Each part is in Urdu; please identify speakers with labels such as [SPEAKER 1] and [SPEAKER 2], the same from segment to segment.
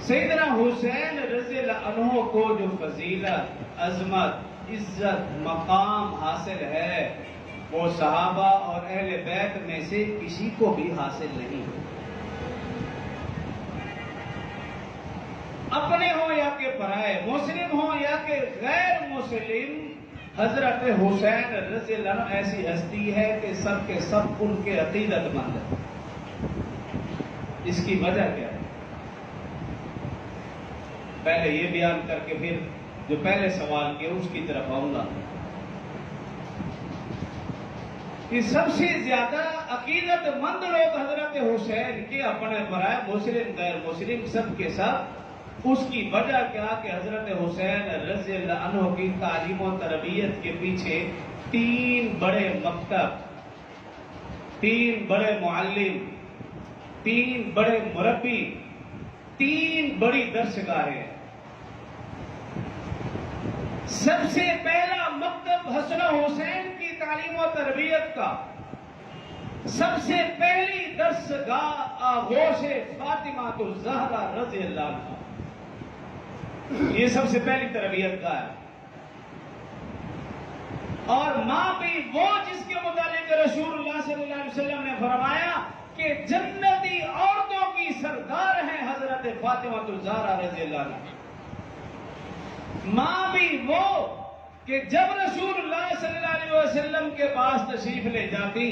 [SPEAKER 1] سیدنا حسین رضی اللہ عنہ کو جو فضیلت، عظمت، عزت، مقام حاصل ہے وہ صحابہ اور اہل بیت میں سے کسی کو بھی حاصل نہیں ہے، اپنے ہوں یا کہ پرائے، مسلم ہوں یا کہ غیر مسلم۔ حضرت حسین رضی اللہ عنہ ایسی ہستی ہے کہ سب کے سب ان کے عقیدت مند ہیں۔ اس کی وجہ کیا ہے؟ پہلے یہ بیان کر کے پھر جو پہلے سوال کیا اس کی طرف آؤں گا کہ سب سے زیادہ عقیدت مند لوگ حضرت حسین کے اپنے برائے، مسلم غیر مسلم سب کے سب۔ اس کی وجہ کیا کہ حضرت حسین رضی اللہ عنہ کی تعلیم و تربیت کے پیچھے 3 بڑے مکتب، 3 بڑے معلم، 3 بڑے مربی، 3 بڑی درسگاہیں ہیں۔ سب سے پہلا مکتب حسن حسین کی تعلیم و تربیت کا، سب سے پہلی درسگاہ آغوش فاطمہ الزہرا رضی اللہ عنہ، یہ سب سے پہلی تربیت کا ہے۔ اور ماں بھی وہ جس کے متعلق رسول اللہ صلی اللہ علیہ وسلم نے فرمایا کہ جنتی عورتوں کی سردار ہیں حضرت فاطمہ الزہرا رضی اللہ عنہ۔ ماں بھی وہ کہ جب رسول اللہ صلی اللہ علیہ وسلم کے پاس تشریف لے جاتی،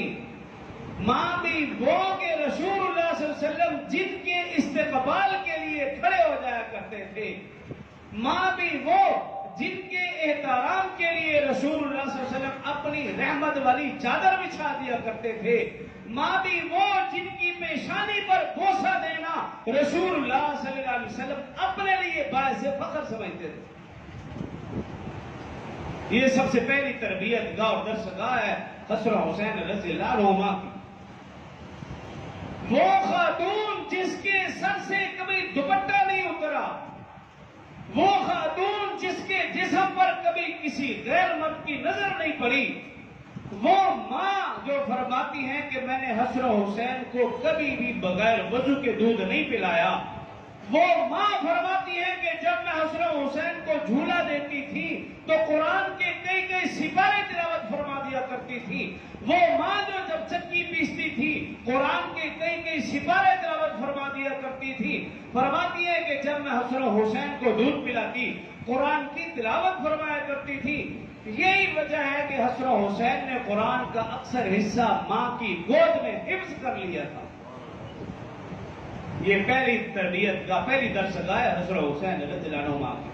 [SPEAKER 1] ماں بھی وہ کہ رسول اللہ صلی اللہ علیہ وسلم جن کے استقبال کے لیے کھڑے ہو جایا کرتے تھے، ماں بھی وہ جن کے احترام کے لیے رسول اللہ صلی اللہ علیہ وسلم اپنی رحمت والی چادر بچھا دیا کرتے تھے، ماں بھی وہ جن کی پیشانی پر بوسہ دینا رسول اللہ صلی اللہ علیہ وسلم اپنے لیے باعث فخر سمجھتے تھے۔ یہ سب سے پہلی تربیت گاہ اور درسگاہ ہے حسن حسین رضی اللہ عنہ کی۔ وہ خاتون جس کے سر سے کبھی دوپٹہ نہیں اترا، وہ خاتون جس کے جسم پر کبھی کسی غیر مرد کی نظر نہیں پڑی، وہ ماں جو فرماتی ہیں کہ میں نے حسن حسین کو کبھی بھی بغیر وضو کے دودھ نہیں پلایا، وہ ماں فرماتی ہے کہ جب میں حسن حسین کو جھولا دیتی تھی تو قرآن کے کئی سپارے تلاوت فرما دیا کرتی تھی، وہ ماں جو جب چکی پیستی تھی قرآن کے کئی سپارے تلاوت فرما دیا کرتی تھی، فرماتی ہے کہ جب میں حسن حسین کو دودھ پلاتی قرآن کی تلاوت فرمایا کرتی تھی۔ یہی وجہ ہے کہ حسن حسین نے قرآن کا اکثر حصہ ماں کی گود میں حفظ کر لیا تھا۔ یہ پہلی تربیت کا پہلی درسگاہ ہے حسن حسین رضی اللہ عنہ کی۔